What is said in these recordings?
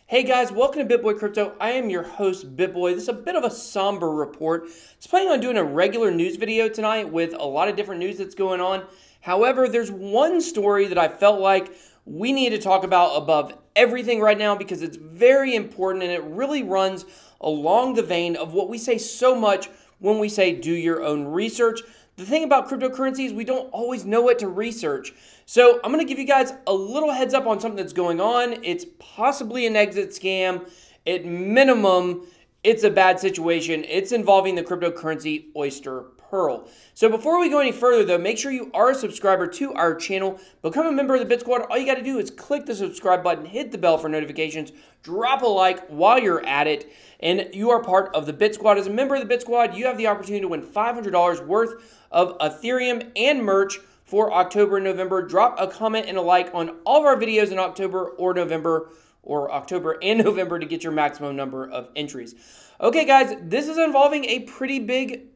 Hey guys, welcome to BitBoy Crypto. I am your host, BitBoy. This is a bit of a somber report. I was planning on doing a regular news video tonight with a lot of different news that's going on. However, there's one story that I felt like we need to talk about above everything right now because it's very important and it really runs along the vein of what we say so much when we say do your own research. The thing about cryptocurrencies, we don't always know what to research. So I'm going to give you guys a little heads up on something that's going on. It's possibly an exit scam. At minimum, it's a bad situation. It's involving the cryptocurrency Oyster Pearl. So before we go any further though, make sure you are a subscriber to our channel. Become a member of the Bit Squad. All you got to do is click the subscribe button, hit the bell for notifications, drop a like while you're at it, and you are part of the Bit Squad. As a member of the Bit Squad, you have the opportunity to win $500 worth of Ethereum and merch for October and November. Drop a comment and a like on all of our videos in October or November, or October and November, to get your maximum number of entries. Okay, guys, this is involving a pretty big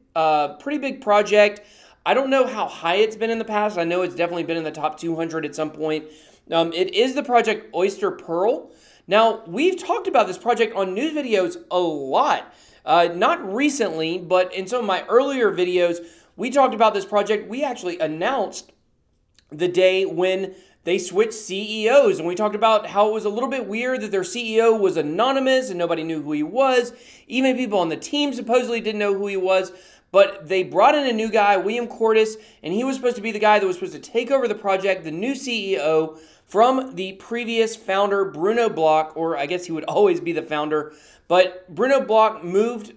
project. I don't know how high it's been in the past. I know it's definitely been in the top 200 at some point. It is the project Oyster Pearl. Now, we've talked about this project on news videos a lot. Not recently, but in some of my earlier videos, we talked about this project. We actually announced the day when they switched CEOs, and we talked about how it was a little bit weird that their CEO was anonymous and nobody knew who he was. Even people on the team supposedly didn't know who he was, but they brought in a new guy, William Cordes, and he was supposed to be the guy that was supposed to take over the project, the new CEO from the previous founder, Bruno Block, or I guess he would always be the founder. But Bruno Block moved,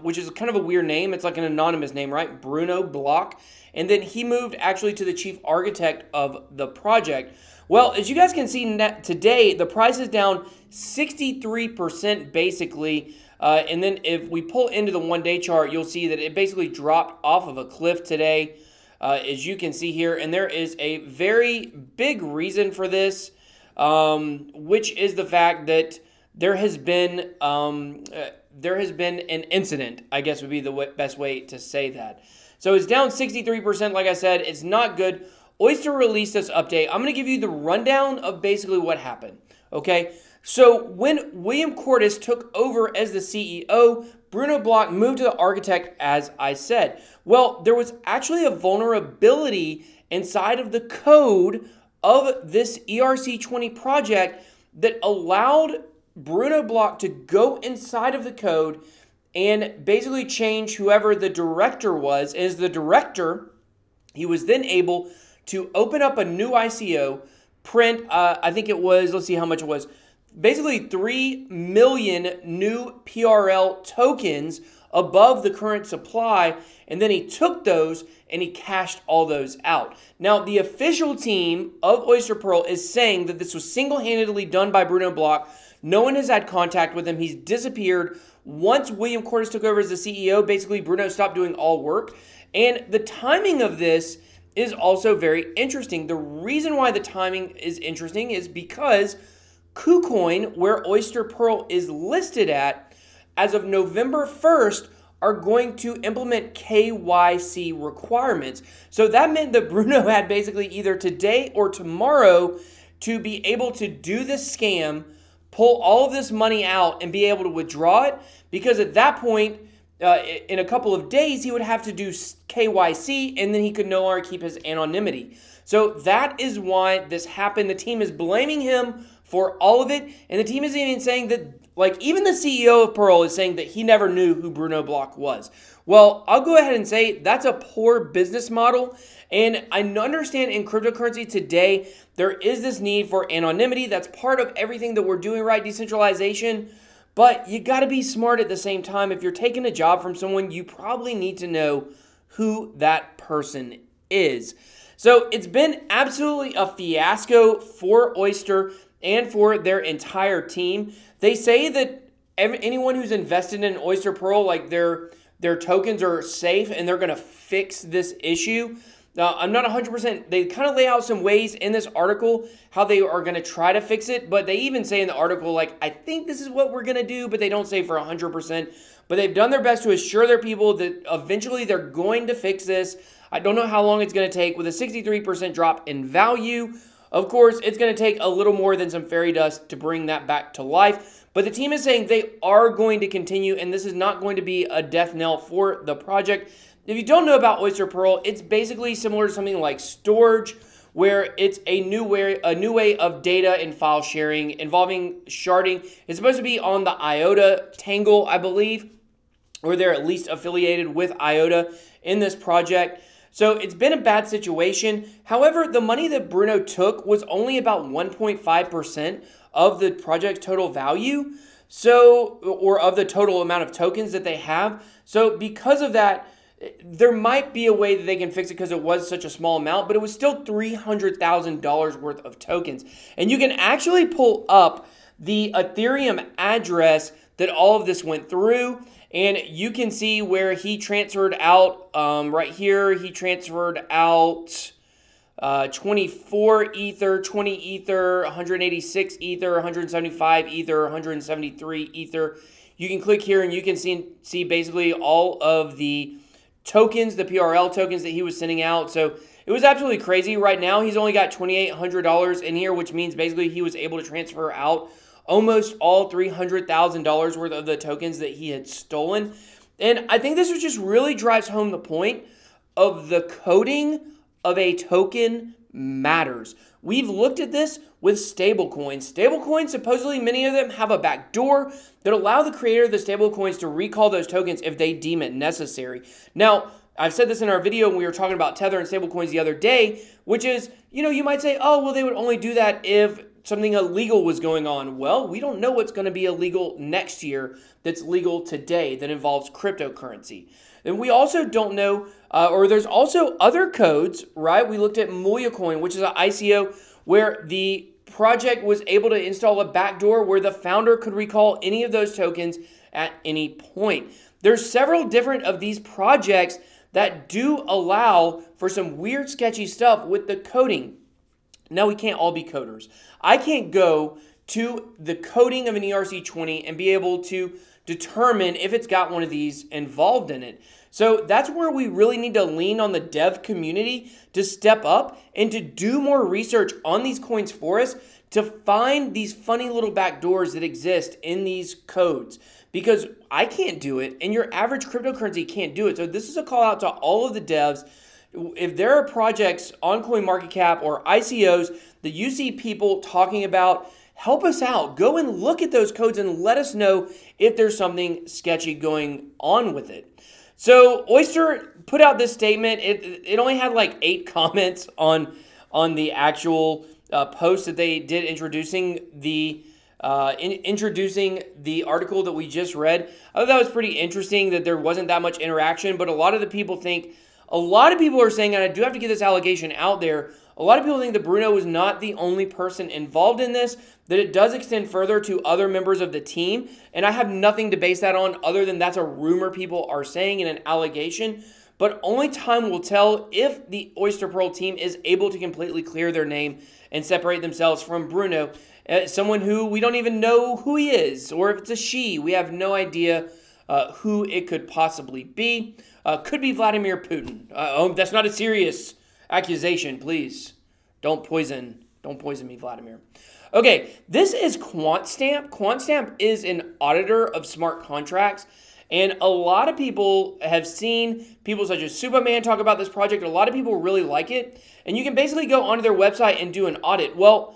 which is kind of a weird name. It's like an anonymous name, right? Bruno Block. And then he moved actually to the chief architect of the project. Well, as you guys can see today, the price is down 63% basically. And then if we pull into the one-day chart, you'll see that it basically dropped off of a cliff today, as you can see here. And there is a very big reason for this, which is the fact that there has been an incident, I guess would be the best way to say that. So it's down 63%, like I said. It's not good. Oyster released this update. I'm going to give you the rundown of basically what happened, okay? So when William Cordes took over as the CEO, Bruno Block moved to the architect, as I said. Well, there was actually a vulnerability inside of the code of this ERC20 project that allowed Bruno Block to go inside of the code and basically change whoever the director was. As the director, he was then able to open up a new ICO, print, I think it was, let's see how much it was, basically 3 million new PRL tokens above the current supply, and then he took those and he cashed all those out. Now, the official team of Oyster Pearl is saying that this was single-handedly done by Bruno Block. No one has had contact with him. He's disappeared. Once William Cordes took over as the CEO, basically Bruno stopped doing all work. And the timing of this is also very interesting. The reason why the timing is interesting is because KuCoin, where Oyster Pearl is listed at, as of November 1st, are going to implement KYC requirements. So that meant that Bruno had basically either today or tomorrow to be able to do this scam, pull all of this money out and be able to withdraw it, because at that point, in a couple of days, he would have to do KYC, and then he could no longer keep his anonymity. So that is why this happened. The team is blaming him for all of it, and the team is even saying that, like, even the CEO of Pearl is saying that he never knew who Bruno Block was. Well, I'll go ahead and say that's a poor business model, and I understand in cryptocurrency today, there is this need for anonymity. That's part of everything that we're doing, right? Decentralization. But you got to be smart at the same time. If you're taking a job from someone, you probably need to know who that person is. So it's been absolutely a fiasco for Oyster and for their entire team. They say that anyone who's invested in Oyster Pearl, like their tokens are safe and they're going to fix this issue. Now, I'm not 100%. They kind of lay out some ways in this article how they are going to try to fix it, but they even say in the article, like, I think this is what we're going to do, but they don't say for 100%. But they've done their best to assure their people that eventually they're going to fix this. I don't know how long it's going to take. With a 63% drop in value, Of course, it's going to take a little more than some fairy dust to bring that back to life, but the team is saying they are going to continue, and this is not going to be a death knell for the project. If you don't know about Oyster Pearl, it's basically similar to something like storage, where it's a new way of data and file sharing involving sharding. It's supposed to be on the IOTA tangle, I believe, or they're at least affiliated with IOTA in this project. So it's been a bad situation. However, the money that Bruno took was only about 1.5% of the project's total value, or of the total amount of tokens that they have. So because of that, there might be a way that they can fix it because it was such a small amount, but it was still $300,000 worth of tokens. And you can actually pull up the Ethereum address that all of this went through, and you can see where he transferred out, right here, he transferred out 24 Ether, 20 Ether, 186 Ether, 175 Ether, 173 Ether. You can click here and you can see basically all of the tokens, the PRL tokens that he was sending out. So it was absolutely crazy. Right now, he's only got $2,800 in here, which means basically he was able to transfer out almost all $300,000 worth of the tokens that he had stolen. And I think this just really drives home the point of the coding of a token matters. We've looked at this with stablecoins. Stablecoins, supposedly many of them have a backdoor that allow the creator of the stablecoins to recall those tokens if they deem it necessary. Now, I've said this in our video when we were talking about Tether and stablecoins the other day, which is, you might say, oh, well, they would only do that if something illegal was going on. Well, we don't know what's going to be illegal next year that's legal today that involves cryptocurrency. And we also don't know, or there's also other codes, right? We looked at Coin, which is an ICO where the project was able to install a backdoor where the founder could recall any of those tokens at any point. There's several different of these projects that do allow for some weird, sketchy stuff with the coding. Now, we can't all be coders. I can't go to the coding of an ERC20 and be able to determine if it's got one of these involved in it. So that's where we really need to lean on the dev community to step up and to do more research on these coins for us to find these funny little backdoors that exist in these codes. Because I can't do it, and your average cryptocurrency can't do it. So this is a call out to all of the devs. If there are projects on CoinMarketCap or ICOs that you see people talking about, help us out. Go and look at those codes and let us know if there's something sketchy going on with it. So Oyster put out this statement. It only had like 8 comments on the actual post that they did introducing the article that we just read. I thought that was pretty interesting that there wasn't that much interaction, but a lot of people are saying, and I do have to get this allegation out there, a lot of people think that Bruno was not the only person involved in this, that it does extend further to other members of the team, and I have nothing to base that on other than that's a rumor people are saying and an allegation, but only time will tell if the Oyster Pearl team is able to completely clear their name and separate themselves from Bruno, someone who we don't even know who he is, or if it's a she. We have no idea who it could possibly be. Could be Vladimir Putin. Oh, that's not a serious accusation, please. Don't poison me, Vladimir. Okay, this is QuantStamp. QuantStamp is an auditor of smart contracts, and a lot of people have seen people such as Superman talk about this project. A lot of people really like it, and you can basically go onto their website and do an audit. Well,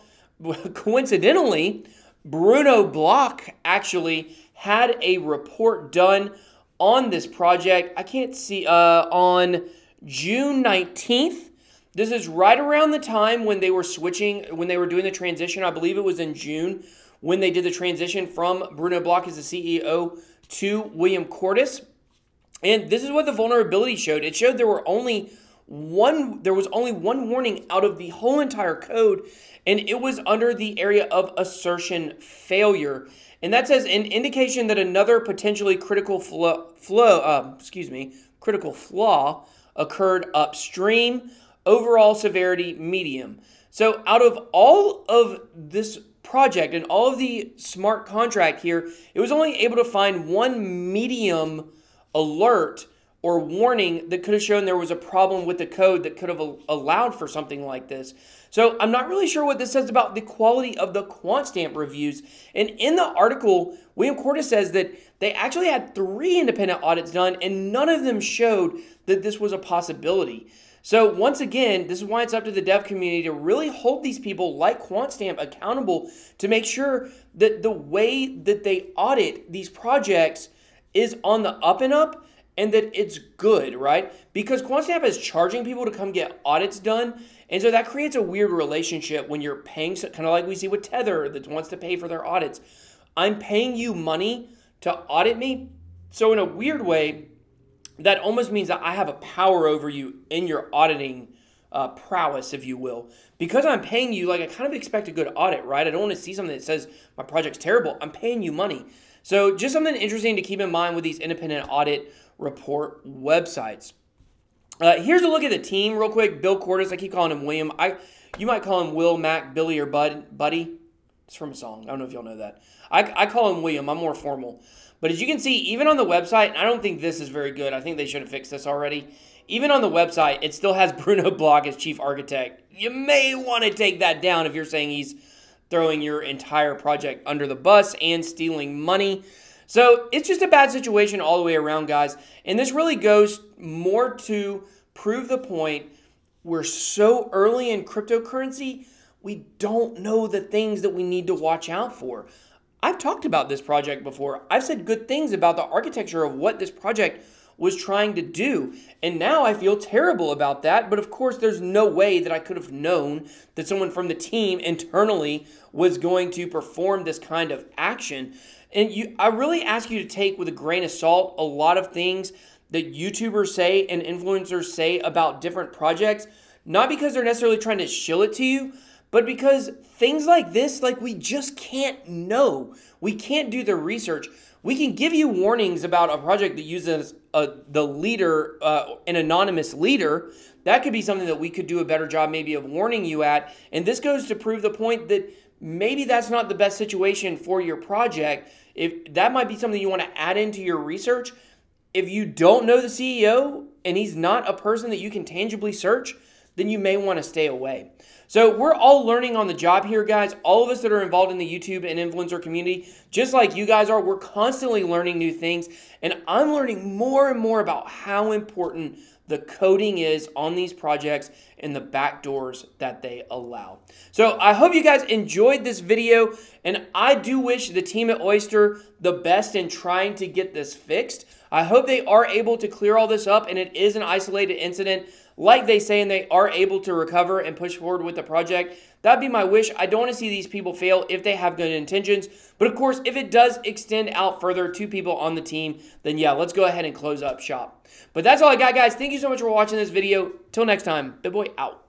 coincidentally, Bruno Block actually had a report done on this project. I can't see, on June 19th. This is right around the time when they were doing the transition. I believe it was in June when they did the transition from Bruno Block as the CEO to William Cordes. And this is what the vulnerability showed. It showed there was only one warning out of the whole entire code, and it was under the area of assertion failure. And that says an indication that another potentially critical flaw occurred upstream. Overall severity medium. So out of all of this project and all of the smart contract here, it was only able to find one medium alert or warning that could have shown there was a problem with the code that could have allowed for something like this. So I'm not really sure what this says about the quality of the QuantStamp reviews. And in the article, William Cordes says that they actually had 3 independent audits done and none of them showed that this was a possibility. So once again, this is why it's up to the dev community to really hold these people like QuantStamp accountable to make sure that the way that they audit these projects is on the up and up and that it's good, right? Because QuantStamp is charging people to come get audits done, and so that creates a weird relationship when you're paying, kind of like we see with Tether that wants to pay for their audits. I'm paying you money to audit me, so in a weird way, that almost means that I have a power over you in your auditing prowess, if you will. Because I'm paying you, like, I kind of expect a good audit, right? I don't want to see something that says my project's terrible. I'm paying you money. So just something interesting to keep in mind with these independent audit report websites. Here's a look at the team real quick. Bill Cordes, I keep calling him William. You might call him Will, Mac, Billy, or Buddy. It's from a song. I don't know if y'all know that. I call him William. I'm more formal. But as you can see, even on the website, and I don't think this is very good. I think they should have fixed this already. Even on the website, it still has Bruno Block as chief architect. You may want to take that down if you're saying he's throwing your entire project under the bus and stealing money. So it's just a bad situation all the way around, guys. And this really goes more to prove the point. We're so early in cryptocurrency, we don't know the things that we need to watch out for. I've talked about this project before. I've said good things about the architecture of what this project was trying to do. And now I feel terrible about that. But of course, there's no way that I could have known that someone from the team internally was going to perform this kind of action. And I really ask you to take with a grain of salt a lot of things that YouTubers say and influencers say about different projects, not because they're necessarily trying to shill it to you, but because things like this, like, we just can't know. We can't do the research. We can give you warnings about a project that uses the leader, an anonymous leader. That could be something that we could do a better job maybe of warning you at. And this goes to prove the point that maybe that's not the best situation for your project. If that might be something you want to add into your research. If you don't know the CEO and he's not a person that you can tangibly search, then you may want to stay away. So we're all learning on the job here, guys. All of us that are involved in the YouTube and influencer community, just like you guys are, we're constantly learning new things. And I'm learning more and more about how important the coding is on these projects and the backdoors that they allow. So I hope you guys enjoyed this video, and I do wish the team at Oyster the best in trying to get this fixed. I hope they are able to clear all this up and it is an isolated incident like they say, and they are able to recover and push forward with the project. That'd be my wish. I don't want to see these people fail if they have good intentions. But of course, if it does extend out further to people on the team, then yeah, let's go ahead and close up shop. But that's all I got, guys. Thank you so much for watching this video. Till next time, BitBoy out.